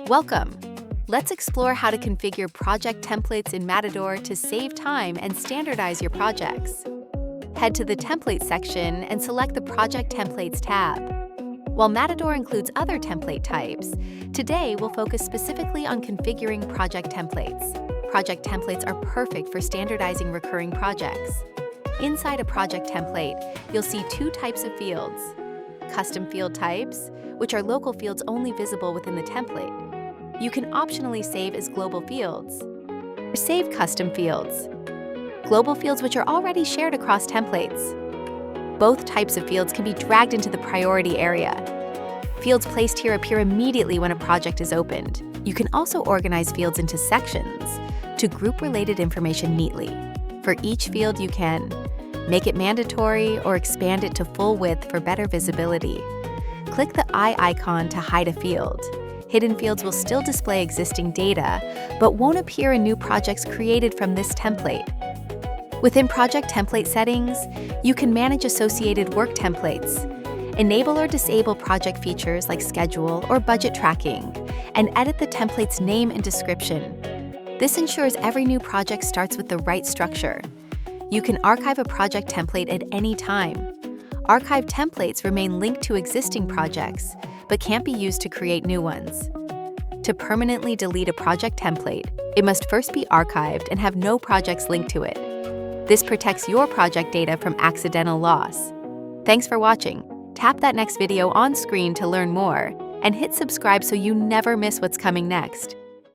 Welcome! Let's explore how to configure project templates in Matidor to save time and standardize your projects. Head to the Template section and select the Project Templates tab. While Matidor includes other template types, today we'll focus specifically on configuring project templates. Project templates are perfect for standardizing recurring projects. Inside a project template, you'll see two types of fields: custom field types, which are local fields only visible within the template. You can optionally save as global fields, or save custom fields, global fields which are already shared across templates. Both types of fields can be dragged into the priority area. Fields placed here appear immediately when a project is opened. You can also organize fields into sections to group related information neatly. For each field, you can make it mandatory or expand it to full width for better visibility. Click the eye icon to hide a field. Hidden fields will still display existing data, but won't appear in new projects created from this template. Within project template settings, you can manage associated work templates, enable or disable project features like schedule or budget tracking, and edit the template's name and description. This ensures every new project starts with the right structure. You can archive a project template at any time. Archived templates remain linked to existing projects, but can't be used to create new ones. To permanently delete a project template, it must first be archived and have no projects linked to it. This protects your project data from accidental loss. Thanks for watching. Tap that next video on screen to learn more, and hit subscribe so you never miss what's coming next.